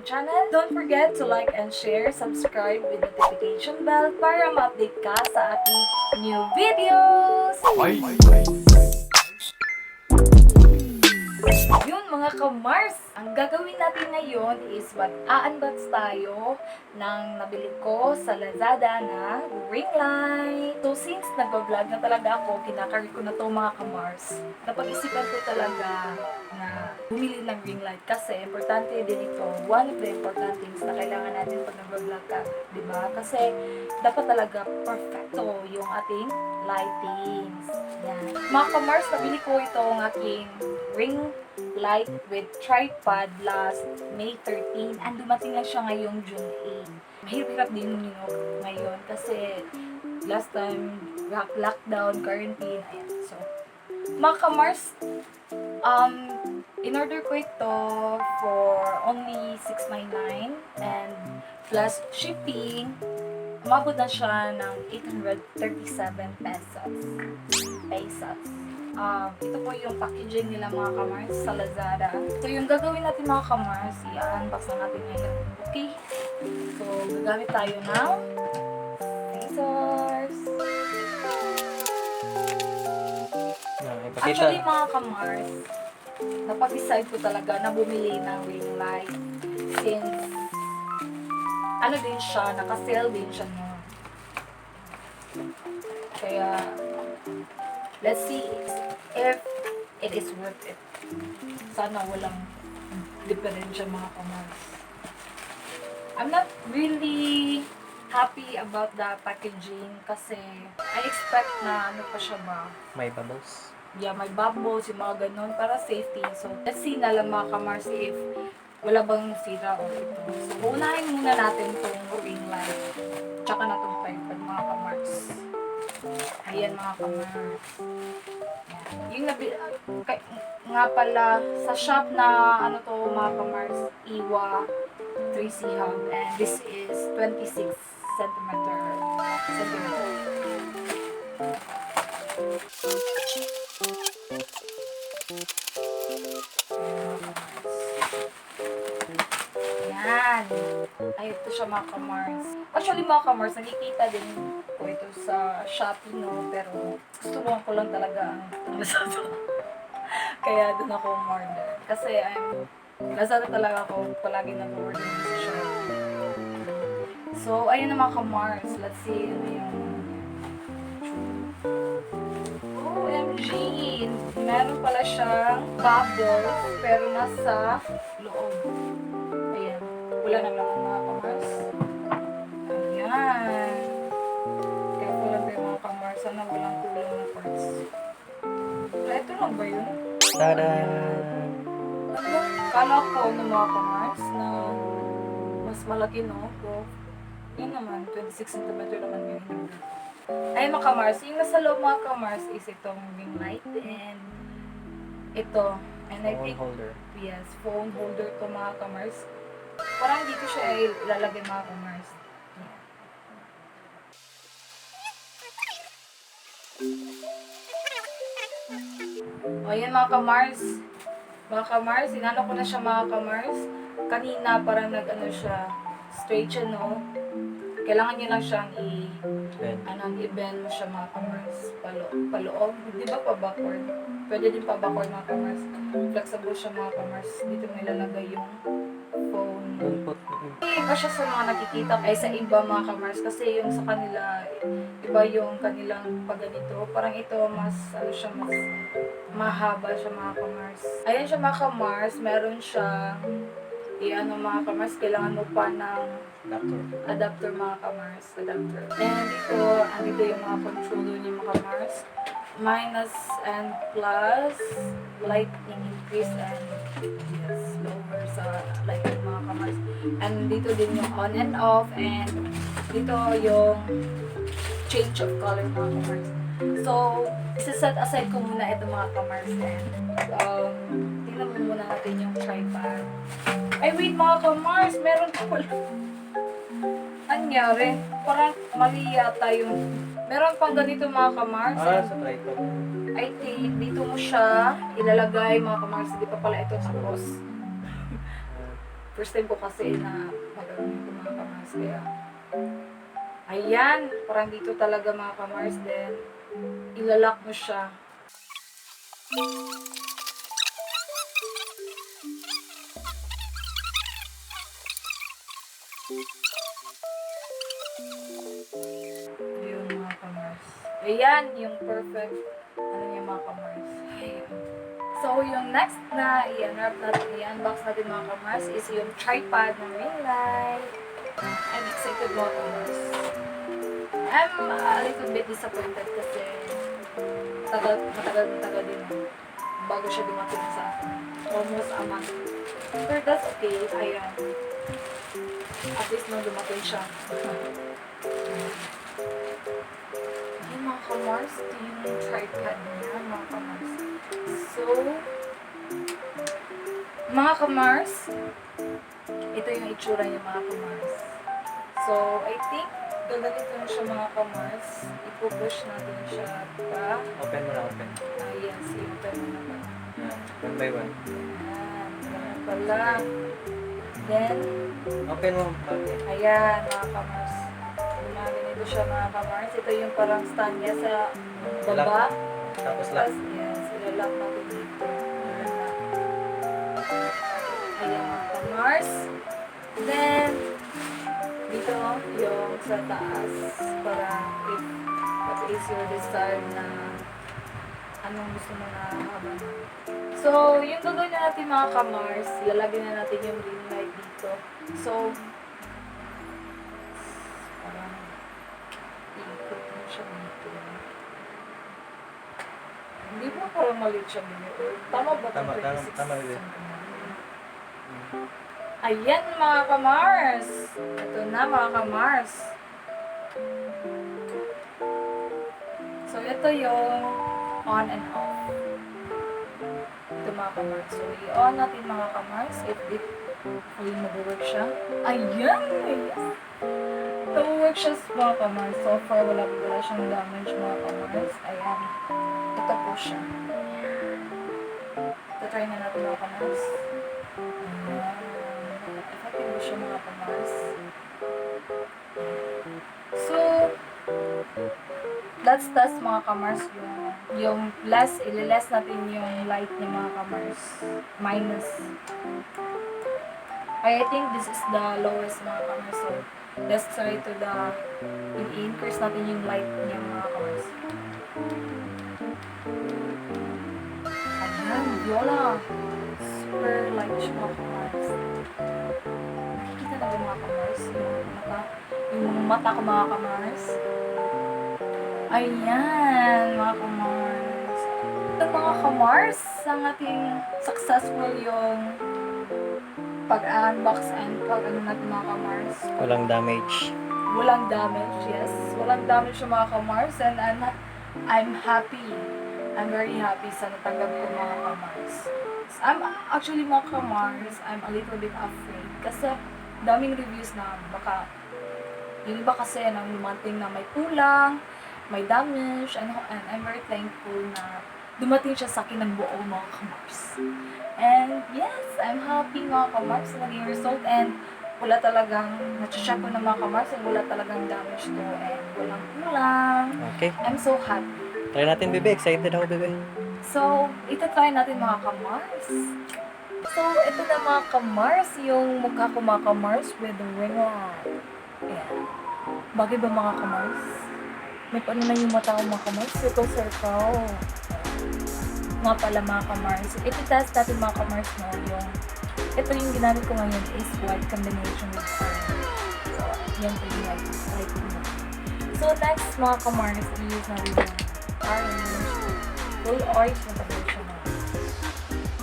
aking channel. Don't forget to like and share, subscribe with notification bell para ma-update ka sa aking new videos! Yun mga kamars, ang gagawin natin ngayon is mag-a-unbox tayo ng nabili ko sa Lazada na ring light. So since nagbablog na talaga ako, kinakarry ko na to mga kamars. Napag-isipan ko talaga na bumili ng ring light kasi importante din ito. One of the important things na kailangan natin pag nagbablog ka, diba? Kasi dapat talaga perfecto yung ating lightings. Yan. Mga kamars, nabili ko itong aking ring light with tripod last May 13 and dumating lang siya ngayong June 8. Mahirap din yun ngayon kasi last time lockdown, quarantine, ayan. So, mga kamars, in-order ko ito for only $6.99 and plus shipping, umabot na siya ng 837 pesos. Ito po yung packaging nila mga kamars sa Lazada. So yung gagawin natin mga kamars, i-unbox na natin ngayon. Okay? So gagamit tayo ng scissors. Actually mga kamars, napag-decide ko talaga na bumili ng ring light since ano din siya, naka-sale din siya no. Kaya let's see if it is worth it. Sana walang diferensya mga kamars. I'm not really happy about the packaging kasi I expect na ano pa siya ba? May bubbles? Yeah, may bubbles, yung mga ganun para safety. So, let's see na lang mga kamars if wala bang sira o ito. So, unahin muna natin itong ring light. Tsaka na itong tripod mga kamars. Ayan mga kamars. Yung nga pala sa shop na ano to mga kamars, Iwa 3C Hub, and this is 26 centimeter. Ayan. Ay, ito siya mga kamars. Actually mga kamars, nakikita din ko ito sa Shopee no, pero gusto ko lang talaga ang Lazada. Kaya doon ako umorder. Kasi Lazada talaga ako palagi nag-order sa Shopee. So, ayun na mga kamars. Let's see ano yung OMG! Meron pala siyang bubbles pero nasa loob. Ayan. Wala na lang mga kamars. Ayan. Careful lang tayo mga kamars. Sana walang kulang na parts. Pero ito lang ba yun? Tada! Kala ko ano mga kamars na mas malaki no? So, yun naman. 26 cm naman yun. Ay mga kamars. Yung nasa loob mga kamars is itong ring light and ito. And I think, holder. yes, phone holder to mga kamars. Parang dito siya ilalagay mga kamars. O yan mga kamars. Mga kamars, inano ko na siya mga kamars. Kanina parang nag-ano siya, straight siya no. Kailangan nyo lang siyang i-bend mo siya mga kamars. Paloob. Di ba pa backward? Pwede din pa backward mga kamars. Flexible siya mga kamars. Dito mo ilalagay yung phone. Input. Iba siya sa mga nakikita ay sa iba mga kamars. Kasi yung sa kanila, iba yung kanilang pagganito. Parang ito mas, ano siya, mas mahaba siya mga kamars. Ayan siya mga kamars. Meron siya mga kamars, kailangan mo pa ng adapter mga kamars. Adapter. And andito yung mga controller niya mga kamars. Minus and plus, lighting increase and yes, lower sa lighting mga kamars. And dito din yung on and off and dito yung change of color mga kamars. So, isa-set aside ko muna ito mga kamars and tingnan mo muna natin yung tripod. Ay wait mga kamars, meron pa pala. Anyari? Parang mali yata yung meron pang ganito mga kamars. Sa tripod. I think dito mo siya ilalagay mga kamars. Hindi pa pala ito tapos. First time ko kasi na magagamit ko mga kamars. Kaya, ayan, parang dito talaga mga kamars. Then, ilalak mo siya. Ayun mga kamars. Ayan, yung perfect, ano niya mga kamars. Ayan. So, yung next na i-unwrap natin, i-unbox natin mga kamars is yung tripod ng ring light. I'm excited mga kamars. I'm a little bit disappointed kasi matagal din bago siya dumating sa akin. Almost a month. But that's okay. Ayan. At least nung dumating siya. Ay mga kamars, ito yung tripod niya mga kamars. So, mga kamars, ito yung itsura niya mga kamars. So, I think, gaganito na siya mga kamars. Ipo-push natin siya pa. Open mo na, open. Yes, i-open mo na. One by one. Ayan, ganyan pala. Then, Open mo. Okay. ayan mga kamars. Gumaganito siya mga kamars. Ito yung parang stand niya sa baba. Tapos lock. Yes, ilalak natin dito. Ayan mga kamars. Then, dito yung sa taas para if that is your desire na anong gusto mo na haba. So, yung gagawin na natin mga kamars, lalagyan na natin yung ring light dito. So, parang i-ikot mo siya dito. Hindi ba parang maliit siya dito? Tama ba? Tama, 26 tama, tama. Ayan mga kamars! Ito na mga kamars. So, ito yung on and off. Ito mga kamars. So, i-on natin mga kamars. If mag-work siya. Ayan! Yes! Mag-work siya mga kamars. So far, wala siyang damage mga kamars. Ayan. Ito po siya. Ito try na natin mga kamars. Ayan. Effective po siya mga kamars. So, let's test mga kamars yung less, ililess natin yung light niya mga kamars. Minus. I think this is the lowest mga kamars. So, let's try to the increase natin yung light niya mga kamars. Ayan, yola. Super light siya mga kamars. Nakikita na ba mga kamars? Yung mata ko mga kamars. Ayan, mga kamars. Ito mga kamars, ang ating successful yung pag-unbox and pag-ano natin mga kamars. Walang damage. Walang damage, yes. Walang damage yung mga kamars and I'm happy. I'm very happy sa natanggap ko mga kamars. I'm actually mga kamars, I'm a little bit afraid kasi daming reviews na baka yung iba kasi nang lumating na may kulang, may damage, and I'm very thankful na dumating siya sa akin ng buo mga kamars. And yes, I'm happy mga kamars sa naging result and wala talagang, na-check ko na mga kamars and wala talagang damage to and walang kulang. Okay. I'm so happy. Try natin, bebe. Excited ako, bebe. So, ito try natin mga kamars. So, ito na mga kamars, yung mukha ko mga kamars with the ring light. Ayan. Bagay ba mga kamars? May paano na yung mata ko mga kamars? Circle. Nga pala mga kamars. Iti-test natin mga kamars no, yung ito yung ginamit ko ngayon is white combination with orange. So, yan po yung light mo. So, next mga kamars, i-use natin yung orange. Full orange na tabi siya mga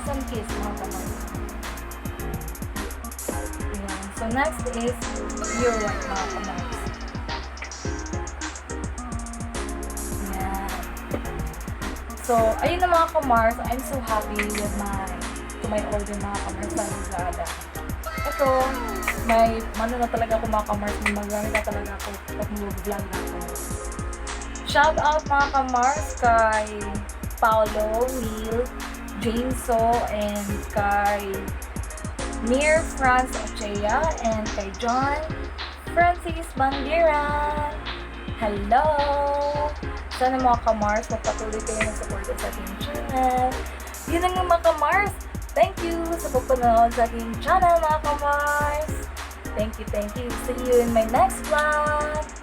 some kiss mga kamars. Ayan. So, next is pure white mga kamars. So, ayun na mga kamars, I'm so happy with my order mga kamars sa Lazada. Ito, may mano na talaga ako mga kamars, may magamit na talaga ako pag mag-vlog na ako. Shout out mga kamars kay Paolo, Neil, Jameso, and kay Mir Franz Ochea, and kay John Francis Bandiran. Hello! Sana mga ka-Mars, magpatuloy kayo ng support sa aking channel. Yun lang mga ka-Mars. Thank you sa pagpanood sa aking channel mga ka-Mars. Thank you, thank you. See you in my next vlog.